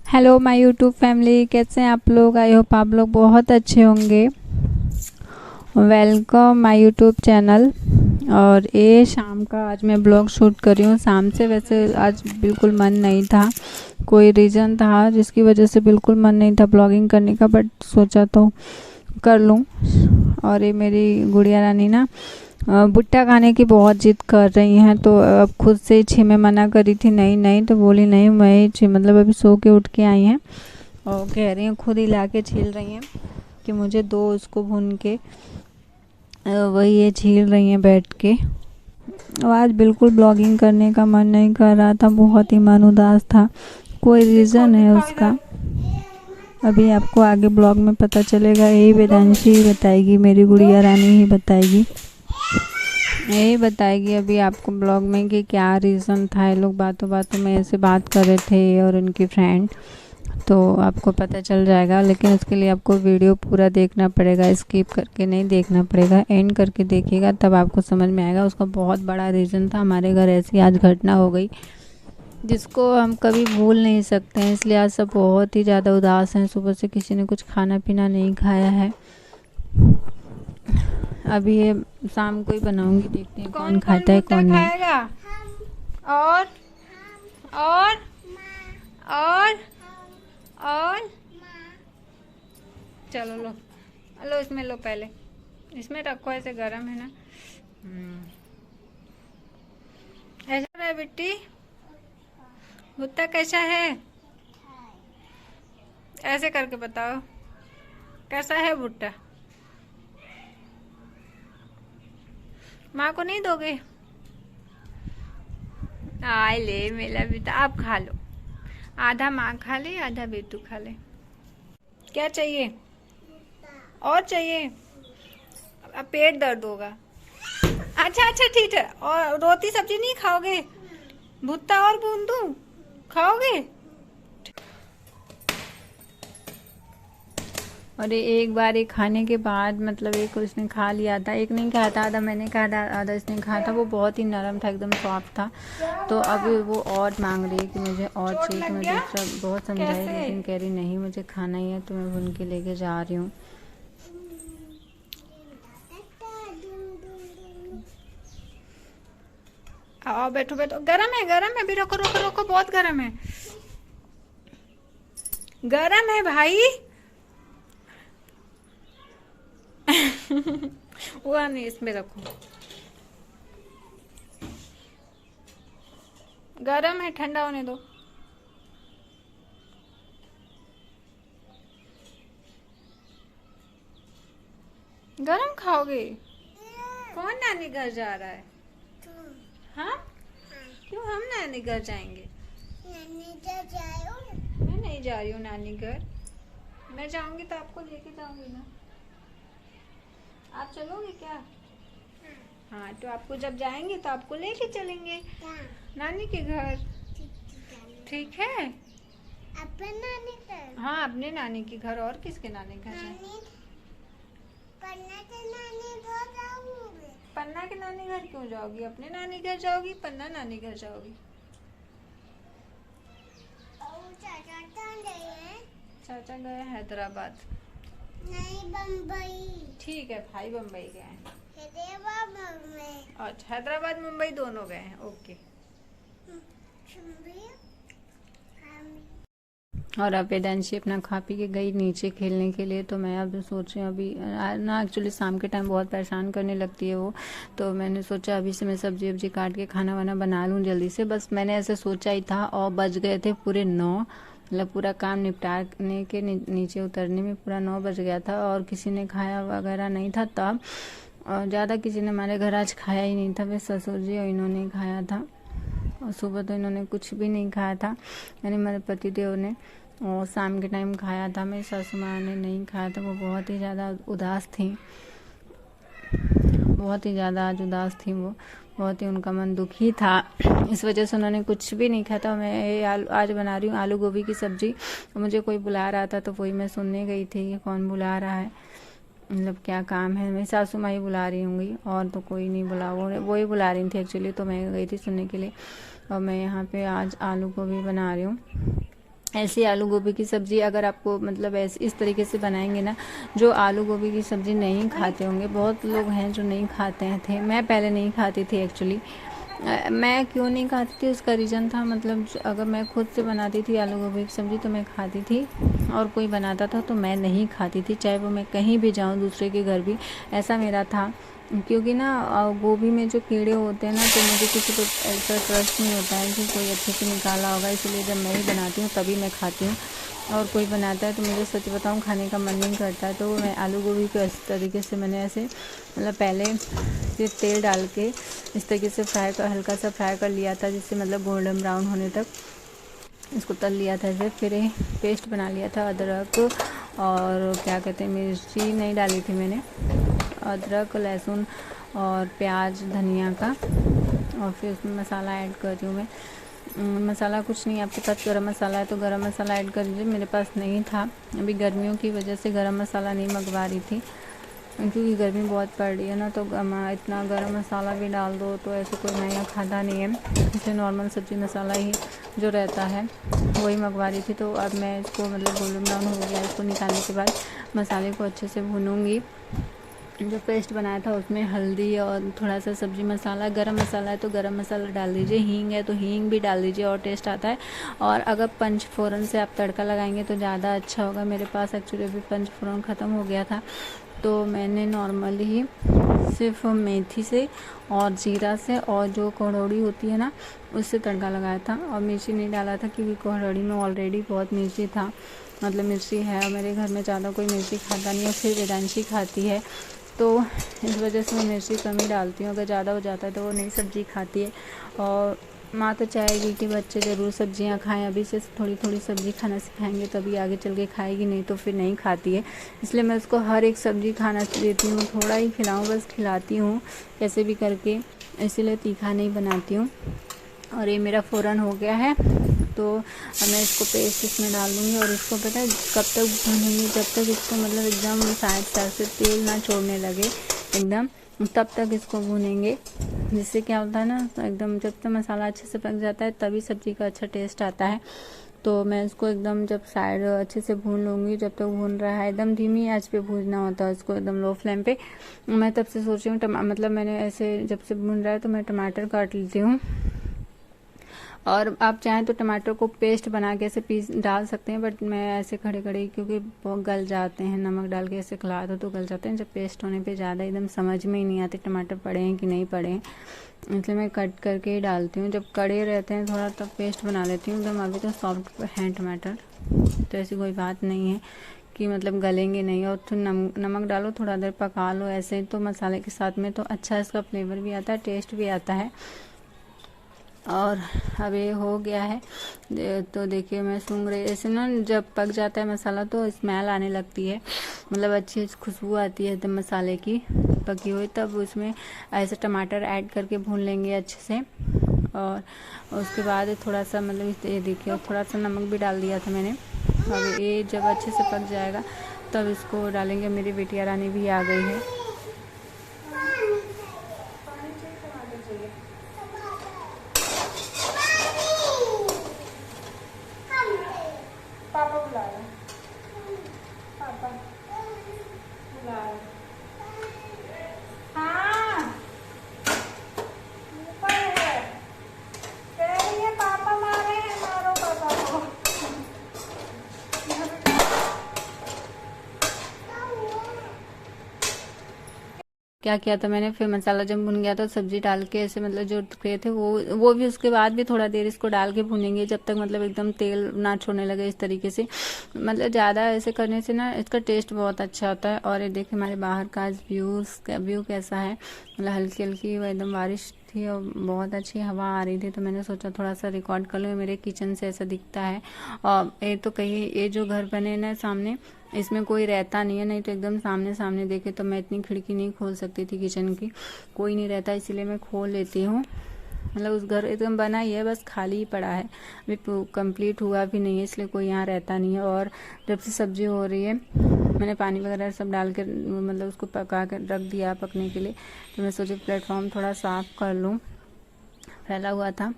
Hello my YouTube family, कैसे हैं आप लोग। आई होप आप लोग बहुत अच्छे होंगे। Welcome my YouTube channel. और ये शाम का आज मैं ब्लॉग शूट कर रही हूँ। शाम से वैसे आज बिल्कुल मन नहीं था, कोई रीज़न था जिसकी वजह से बिल्कुल मन नहीं था ब्लॉगिंग करने का, बट सोचा तो कर लूँ। और ये मेरी गुड़िया रानी ना भुट्टा खाने की बहुत जिद कर रही हैं, तो अब खुद से ही मैं मना करी थी नहीं नहीं, तो बोली नहीं मैं मतलब अभी सो के उठ के आई हैं और कह रही हैं, खुद ही ला के छील रही हैं कि मुझे दो उसको भून के। वही ये छील रही हैं बैठ के। और आज बिल्कुल ब्लॉगिंग करने का मन नहीं कर रहा था, बहुत ही मन उदास था। कोई रीज़न है उसका, अभी आपको आगे ब्लॉग में पता चलेगा। यही वेदांशी ही बताएगी, मेरी गुड़िया रानी ही बताएगी, यही बताएगी अभी आपको ब्लॉग में कि क्या रीज़न था। ये लोग बातों बातों में ऐसे बात कर रहे थे और उनकी फ्रेंड, तो आपको पता चल जाएगा। लेकिन उसके लिए आपको वीडियो पूरा देखना पड़ेगा, स्किप करके नहीं देखना पड़ेगा, एंड करके देखिएगा तब आपको समझ में आएगा। उसका बहुत बड़ा रीज़न था। हमारे घर ऐसी आज घटना हो गई जिसको हम कभी भूल नहीं सकते हैं, इसलिए आज सब बहुत ही ज़्यादा उदास हैं। सुबह से किसी ने कुछ खाना पीना नहीं खाया है। अभी ये शाम को ही बनाऊंगी, देखते हैं कौन खाता है कौन नहीं। और और और और चलो लो लो, इसमें लो, पहले इसमें रखो, ऐसे गरम है ना। ऐसा है बिट्टी, भुट्टा कैसा है, ऐसे करके बताओ कैसा है भुट्टा। माँ को नहीं दोगे? आए ले मेरा बेटा, आप खा लो। आधा माँ खा ले, आधा बेटू खा ले। क्या चाहिए और चाहिए? अब पेट दर्द होगा। अच्छा अच्छा ठीक है। और रोटी सब्जी नहीं खाओगे? भुट्टा और भून दूँ, खाओगे? और एक बार एक खाने के बाद मतलब एक उसने खा लिया था, एक नहीं खाया था, आधा मैंने खाया था, आधा इसने खाया था। वो बहुत ही नरम था, एकदम सॉफ्ट था। तो अभी वो और मांग रही है कि मुझे और चाहिए। तो मैं दूसरा बहुत समझाई, लेकिन कह रही नहीं मुझे खाना ही है, तो मैं भून के लेके जा रही हूँ। आओ बैठो बैठो, गरम है, अभी रुको रुको रुको, बहुत गरम है, गरम है भाई। वो नहीं, इसमें रखो, गरम है, ठंडा होने दो। गरम खाओगे? कौन नानी घर जा रहा है? हाँ, क्यों हम नानी घर जाएंगे? नानी घर जाओ? मैं नहीं जा रही हूँ नानी घर। मैं जाऊंगी तो आपको लेके जाऊंगी ना। आप चलोगे क्या? हाँ, तो आपको जब जाएंगे तो आपको लेके चलेंगे नानी के घर। ठीक है, अपने नानी घर। हाँ, अपने नानी के घर। और किसके नानी घर जाएंगे? पन्ना के नानी घर जाओगी? पन्ना के नानी घर क्यों जाओगी? अपने नानी घर जाओगी, पन्ना नानी घर जाओगी। चाचा गए हैदराबाद, नहीं बम्बई। ठीक है भाई, बम्बई गए हैं। अच्छा, हैदराबाद मुंबई दोनों गए हैं, ओके। और अब वेदांशी अपना खा पी के गई नीचे खेलने के लिए। तो मैं अब सोच रही हूँ, अभी ना एक्चुअली शाम के टाइम बहुत परेशान करने लगती है वो। तो मैंने सोचा अभी से मैं सब्जी वब्जी काट के खाना वाना बना लूँ जल्दी से। बस मैंने ऐसे सोचा ही था, और बज गए थे पूरे 9। मतलब पूरा काम निपटाने के नीचे उतरने में पूरा 9 बज गया था। और किसी ने खाया वगैरह नहीं था तब, और ज़्यादा किसी ने हमारे घर आज खाया ही नहीं था। वे ससुर जी और इन्होंने खाया था, और सुबह तो इन्होंने कुछ भी नहीं खाया था, यानी मेरे पतिदेव ने। और शाम के टाइम खाया था, मेरी सासू माँ ने नहीं खाया था। वो बहुत ही ज़्यादा उदास थी, बहुत ही ज़्यादा आज उदास थी वो, बहुत ही उनका मन दुखी था। इस वजह से उन्होंने कुछ भी नहीं खाया था। मैं ये आज बना रही हूँ आलू गोभी की सब्ज़ी। मुझे कोई बुला रहा था, तो वही मैं सुनने गई थी कि कौन बुला रहा है, मतलब क्या काम है। मेरी सासू माँ ही बुला रही होंगी, और तो कोई नहीं बुला, वो ही बुला रही थी एक्चुअली। तो मैं गई थी सुनने के लिए। और मैं यहाँ पे आज आलू गोभी बना रही हूँ। ऐसी आलू गोभी की सब्ज़ी अगर आपको मतलब ऐसे इस तरीके से बनाएंगे ना, जो आलू गोभी की सब्ज़ी नहीं खाते होंगे, बहुत लोग हैं जो नहीं खाते थे, मैं पहले नहीं खाती थी एक्चुअली। मैं क्यों नहीं खाती थी उसका रीज़न था, मतलब अगर मैं खुद से बनाती थी आलू गोभी की सब्ज़ी तो मैं खाती थी, और कोई बनाता था तो मैं नहीं खाती थी, चाहे वो मैं कहीं भी जाऊँ दूसरे के घर भी, ऐसा मेरा था। क्योंकि ना गोभी में जो कीड़े होते हैं ना, तो मुझे किसी को ऐसा ट्रस्ट नहीं होता है कि कोई अच्छे से निकाला होगा, इसलिए जब मैं ही बनाती हूँ तभी मैं खाती हूँ, और कोई बनाता है तो मुझे सच बताऊँ खाने का मन नहीं करता है। तो मैं आलू गोभी को इस तरीके से मैंने ऐसे मतलब पहले सिर्फ तेल डाल के इस तरीके से हल्का सा फ्राई कर लिया था, जिससे मतलब गोल्डन ब्राउन होने तक इसको तल लिया था। ऐसे फिर पेस्ट बना लिया था अदरक और क्या कहते हैं, मिर्ची नहीं डाली थी मैंने, अदरक लहसुन और प्याज धनिया का, और फिर उसमें मसाला ऐड कर रही हूँ मैं। मसाला कुछ नहीं, आपके पास गरम मसाला है तो गरम मसाला ऐड कर लीजिए, मेरे पास नहीं था। अभी गर्मियों की वजह से गरम मसाला नहीं मंगवा रही थी, क्योंकि गर्मी बहुत पड़ रही है ना, तो इतना गरम मसाला भी डाल दो तो ऐसे कोई नया खाता नहीं है, इसलिए नॉर्मल सब्ज़ी मसाला ही जो रहता है वही मंगवा रही थी। तो अब मैं इसको मतलब गोल्डन ब्राउन हो गया, इसको निकालने के बाद मसाले को अच्छे से भूनूंगी। जो पेस्ट बनाया था उसमें हल्दी और थोड़ा सा सब्ज़ी मसाला, गरम मसाला है तो गरम मसाला डाल दीजिए, हींग है तो हींग भी डाल दीजिए और टेस्ट आता है। और अगर पंचफोरन से आप तड़का लगाएंगे तो ज़्यादा अच्छा होगा। मेरे पास एक्चुअली अभी पंचफोरन ख़त्म हो गया था, तो मैंने नॉर्मली ही सिर्फ मेथी से और जीरा से और जो कोहड़ी होती है ना उससे तड़का लगाया था, और मिर्ची नहीं डाला था क्योंकि कोहड़ी में ऑलरेडी बहुत मिर्ची था, मतलब मिर्ची है, और मेरे घर में ज़्यादा कोई मिर्ची खाता नहीं है, फिर वेदांशी खाती है, तो इस वजह से मैं मिर्ची कम ही डालती हूँ। अगर ज़्यादा हो जाता है तो वो नहीं सब्ज़ी खाती है, और माँ तो चाहेगी कि बच्चे ज़रूर सब्जियाँ खाएं, अभी से थोड़ी थोड़ी सब्ज़ी खाना सिखाएंगे तभी आगे चल के खाएगी, नहीं तो फिर नहीं खाती है। इसलिए मैं उसको हर एक सब्ज़ी खाना देती हूँ, थोड़ा ही खिलाऊँ बस खिलाती हूँ कैसे भी करके, इसीलिए तीखा नहीं बनाती हूँ। और ये मेरा फ़ौरन हो गया है, तो अब मैं इसको पेस्ट इसमें डाल दूँगी, और इसको पता है कब तक भूनूंगी, जब तक इसको मतलब एकदम साइड से तेल ना छोड़ने लगे एकदम, तब तक इसको भूनेंगे। जिससे क्या होता है ना, एकदम जब तक मसाला अच्छे से पक जाता है तभी सब्ज़ी का अच्छा टेस्ट आता है। तो मैं इसको एकदम जब साइड अच्छे से भून लूँगी, जब तक भून रहा है एकदम धीमी आंच पे भूनना होता है इसको, एकदम लो फ्लेम पे। मैं तब से सोच रही हूँ मतलब मैंने ऐसे जब से भून रहा है तो मैं टमाटर काट लेती हूँ, और आप चाहें तो टमाटर को पेस्ट बना के ऐसे पीस डाल सकते हैं, बट मैं ऐसे खड़े खड़े क्योंकि बहुत गल जाते हैं, नमक डाल के ऐसे खिला दो तो गल जाते हैं, जब पेस्ट होने पे ज़्यादा एकदम समझ में ही नहीं आते टमाटर पड़े हैं कि नहीं पड़े हैं, इसलिए मैं कट करके ही डालती हूँ। जब कड़े रहते हैं थोड़ा तब पेस्ट बना लेती हूँ, एकदम अभी तो सॉफ्ट हैं टमाटर, तो ऐसी कोई बात नहीं है कि मतलब गलेंगे नहीं। और फिर नमक डालो, थोड़ा देर पका लो ऐसे, तो मसाले के साथ में तो अच्छा इसका फ्लेवर भी आता है, टेस्ट भी आता है। और अब ये हो गया है, तो देखिए मैं सूंघ रही, ऐसे ना जब पक जाता है मसाला तो स्मेल आने लगती है, मतलब अच्छी खुशबू आती है एकदम मसाले की पकी हुई, तब उसमें ऐसे टमाटर ऐड करके भून लेंगे अच्छे से। और उसके बाद थोड़ा सा मतलब ये देखिए थोड़ा सा नमक भी डाल दिया था मैंने। अब ये जब अच्छे से पक जाएगा तब इसको डालेंगे। मेरी बेटिया रानी भी आ गई है। पापा बुला रहे, पापा बुला रहे, हाँ ऊपर है, कह रही है पापा मारे हैं, मारो पापा को। क्या किया था मैंने, फिर मसाला जब भुन गया तो सब्जी डाल के ऐसे मतलब जो टुकड़े थे वो भी उसके बाद भी थोड़ा देर इसको डाल के भुनेंगे, जब तक मतलब एकदम तेल ना छोड़ने लगे इस तरीके से। मतलब ज़्यादा ऐसे करने से ना इसका टेस्ट बहुत अच्छा होता है। और ये देखिए हमारे बाहर का आज व्यू कैसा है, मतलब हल्की हल्की एकदम बारिश थी और बहुत अच्छी हवा आ रही थी, तो मैंने सोचा थोड़ा सा रिकॉर्ड कर लूँ। मेरे किचन से ऐसा दिखता है। और ये तो कहीं ये जो घर बने ना सामने, इसमें कोई रहता नहीं है, नहीं तो एकदम सामने सामने देखे तो मैं इतनी खिड़की नहीं खोल सकती थी किचन की, कोई नहीं रहता इसीलिए मैं खोल लेती हूँ। मतलब उस घर एकदम बना ही है, बस खाली ही पड़ा है, अभी कंप्लीट हुआ भी नहीं है, इसलिए कोई यहाँ रहता नहीं है। और जब से सब्जी हो रही है मैंने पानी वगैरह सब डाल के मतलब उसको पका कर रख दिया पकने के लिए, तो मैं सोची प्लेटफॉर्म थोड़ा साफ़ कर लूँ, फैला हुआ था।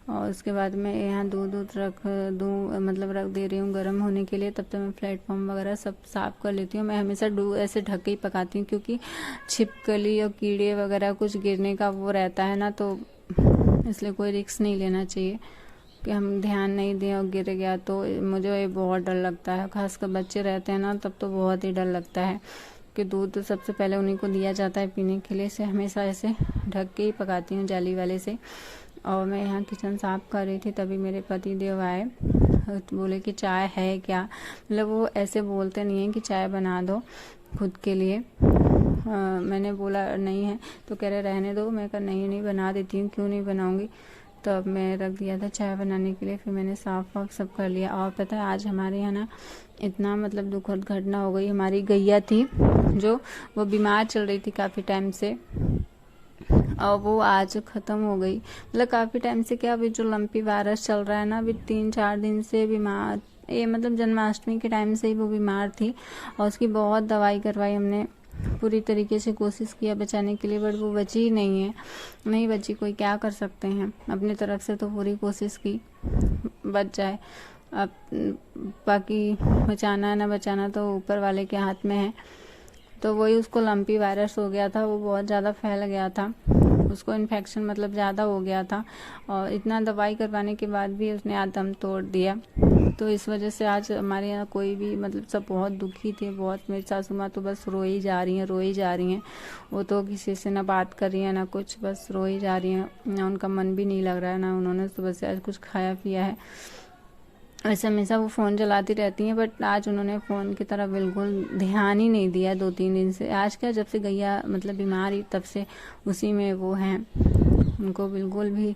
और उसके बाद मैं यहाँ दूध रख दे रही हूँ गर्म होने के लिए। तब तक मैं प्लेटफॉर्म वगैरह सब साफ़ कर लेती हूँ। मैं हमेशा ऐसे ढक के ही पकाती हूँ, क्योंकि छिपकली और कीड़े वगैरह कुछ गिरने का वो रहता है ना, तो इसलिए कोई रिस्क नहीं लेना चाहिए कि हम ध्यान नहीं दें और गिर गया तो। मुझे ये बहुत डर लगता है, खासकर बच्चे रहते हैं ना, तब तो बहुत ही डर लगता है कि दूध सबसे पहले उन्हीं को दिया जाता है पीने के लिए। से हमेशा ऐसे ढक के ही पकाती हूँ जाली वाले से। और मैं यहाँ किचन साफ़ कर रही थी, तभी मेरे पति देव आए। बोले कि चाय है क्या, मतलब वो ऐसे बोलते नहीं हैं कि चाय बना दो खुद के लिए। मैंने बोला नहीं है, तो कह रहे रहने दो। मैं कहा नहीं बना देती हूँ, क्यों नहीं बनाऊँगी। तो अब मैं रख दिया था चाय बनाने के लिए। फिर मैंने साफ़ वाफ सब कर लिया। और पता है आज हमारे यहाँ ना इतना मतलब दुखद घटना हो गई। हमारी गैया थी जो वो बीमार चल रही थी काफ़ी टाइम से, और वो आज ख़त्म हो गई। मतलब काफ़ी टाइम से क्या, अभी जो लंपी वायरस चल रहा है ना, अभी 3-4 दिन से बीमार, ये मतलब जन्माष्टमी के टाइम से ही वो बीमार थी। और उसकी बहुत दवाई करवाई हमने, पूरी तरीके से कोशिश किया बचाने के लिए, बट वो बची ही नहीं बची। कोई क्या कर सकते हैं, अपनी तरफ से तो पूरी कोशिश की बच जाए। अब बाकी बचाना है ना बचाना तो ऊपर वाले के हाथ में है। तो वही उसको लंपी वायरस हो गया था, वो बहुत ज़्यादा फैल गया था, उसको इन्फेक्शन मतलब ज़्यादा हो गया था। और इतना दवाई करवाने के बाद भी उसने आज दम तोड़ दिया। तो इस वजह से आज हमारे यहाँ कोई भी मतलब सब बहुत दुखी थे, बहुत। मेरी सासू माँ तो बस रोई ही जा रही हैं। वो तो किसी से ना बात कर रही हैं ना कुछ, बस रोई जा रही हैं। ना उनका मन भी नहीं लग रहा है, ना उन्होंने सुबह से आज कुछ खाया पिया है। वैसे हमेशा वो फ़ोन चलाती रहती हैं, बट आज उन्होंने फ़ोन की तरफ बिल्कुल ध्यान ही नहीं दिया 2-3 दिन से। आज क्या, जब से गैया मतलब बीमार ही तब से उसी में वो हैं। उनको बिल्कुल भी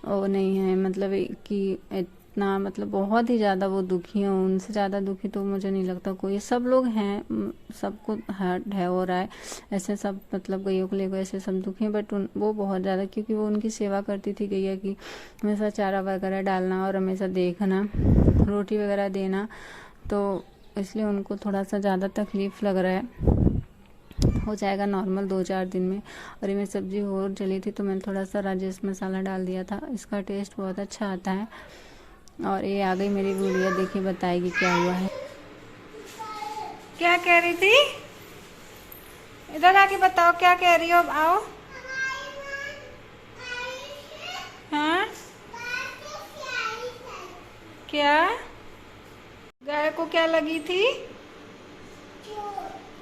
वो नहीं है, मतलब कि इतना मतलब बहुत ही ज़्यादा वो दुखी हैं। उनसे ज़्यादा दुखी तो मुझे नहीं लगता कोई। सब लोग हैं, सबको हर्ट है हो रहा है ऐसे, सब मतलब गैया को लेकर ऐसे सब दुखी हैं। बट वो बहुत ज़्यादा, क्योंकि वो उनकी सेवा करती थी गैया की, हमेशा चारा वगैरह डालना और हमेशा देखना, रोटी वगैरह देना, तो इसलिए उनको थोड़ा सा ज़्यादा तकलीफ़ लग रहा है। हो जाएगा नॉर्मल 2-4 दिन में। और ये मेरी सब्ज़ी और जली थी तो मैंने थोड़ा सा राजेश मसाला डाल दिया था, इसका टेस्ट बहुत अच्छा आता है। और ये आ गई मेरी गुड़िया, देखिए बताएगी क्या हुआ है। क्या कह रही थी, इधर आके बताओ क्या कह रही हो। अब आओ। हाँ क्या, गाय को क्या लगी थी,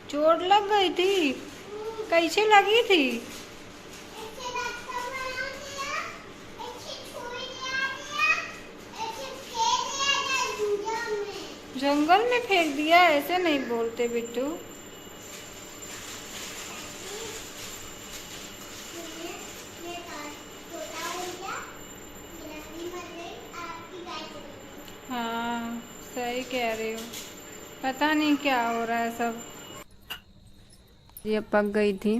चोट लग गई थी, कैसे लगी थी। जंगल में फेंक दिया, ऐसे नहीं बोलते बिट्टू। हाँ सही कह रही हो, पता नहीं क्या हो रहा है सब। ये पक गई थी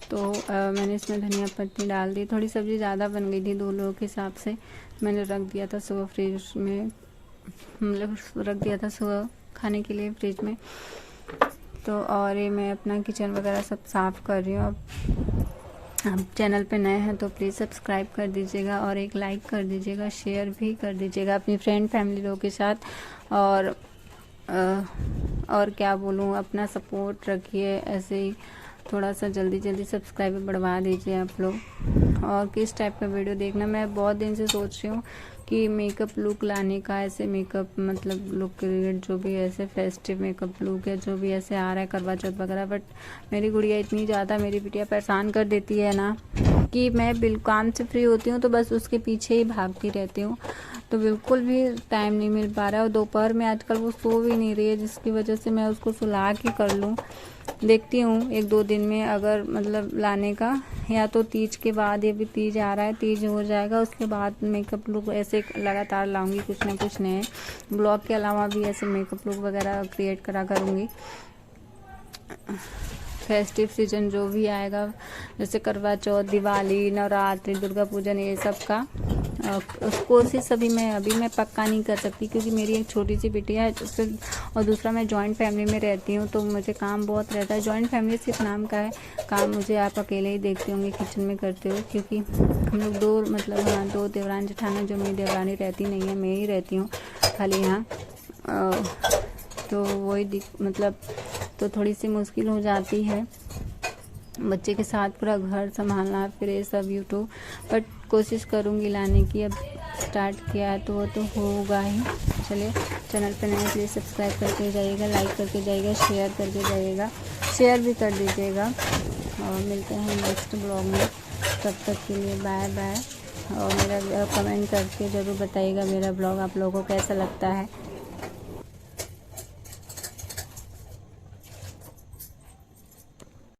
तो मैंने इसमें धनिया पत्ती डाल दी। थोड़ी सब्ज़ी ज़्यादा बन गई थी 2 लोगों के हिसाब से। मैंने रख दिया था सुबह फ्रिज में, मतलब रख दिया था सुबह खाने के लिए फ्रिज में। तो और ये मैं अपना किचन वगैरह सब साफ़ कर रही हूँ। अब आप चैनल पे नए हैं तो प्लीज़ सब्सक्राइब कर दीजिएगा और एक लाइक कर दीजिएगा, शेयर भी कर दीजिएगा अपनी फ्रेंड फैमिली लोगों के साथ। और क्या बोलूँ, अपना सपोर्ट रखिए ऐसे ही, थोड़ा सा जल्दी सब्सक्राइब बढ़वा दीजिए आप लोग। और किस टाइप का वीडियो देखना, मैं बहुत दिन से सोच रही हूँ कि मेकअप लुक लाने का, ऐसे मेकअप मतलब लुक क्रिएट, जो भी ऐसे फेस्टिव मेकअप लुक है, जो भी ऐसे आ रहा है करवा चौथ वगैरह। बट मेरी गुड़िया इतनी ज़्यादा, मेरी बिटिया परेशान कर देती है ना, कि मैं बिल्कुल काम से फ्री होती हूँ तो बस उसके पीछे ही भागती रहती हूँ, तो बिल्कुल भी टाइम नहीं मिल पा रहा है। और दोपहर में आजकल वो सो भी नहीं रही है, जिसकी वजह से मैं उसको सुला के कर लूँ। देखती हूँ 1-2 दिन में अगर मतलब लाने का, या तो तीज के बाद, ये भी तीज आ रहा है, तीज हो जाएगा उसके बाद मेकअप लुक ऐसे लगातार लाऊंगी, कुछ ना कुछ नए ब्लॉग के अलावा भी ऐसे मेकअप लुक वगैरह क्रिएट करा करूँगी। फेस्टिव सीजन जो भी आएगा, जैसे करवा चौथ, दिवाली, नवरात्रि, दुर्गा पूजन, ये सब का कोशिश अभी मैं पक्का नहीं कर सकती, क्योंकि मेरी एक छोटी सी बिटिया है फिर, और दूसरा मैं जॉइंट फैमिली में रहती हूँ, तो मुझे काम बहुत रहता है। जॉइंट फैमिली सिर्फ नाम का है, काम मुझे आप अकेले ही देखते होंगे किचन में करते हो, क्योंकि हम लोग दो देवरान जेठाना, जो मेरी देवरानी रहती नहीं है, मैं ही रहती हूँ खाली यहाँ। तो वही तो थोड़ी सी मुश्किल हो जाती है बच्चे के साथ पूरा घर संभालना, फिर ये सब यूट्यूब, बट कोशिश करूँगी लाने की। अब स्टार्ट किया है तो वो तो होगा ही। चलिए, चैनल पे नए प्लीज़ सब्सक्राइब करके जाइएगा, लाइक करके जाइएगा, शेयर करके जाइएगा, शेयर भी कर दीजिएगा, और मिलते हैं नेक्स्ट ब्लॉग में। तब तक के लिए बाय बाय, और मेरा कमेंट करके ज़रूर बताइएगा मेरा ब्लॉग आप लोगों को कैसा लगता है।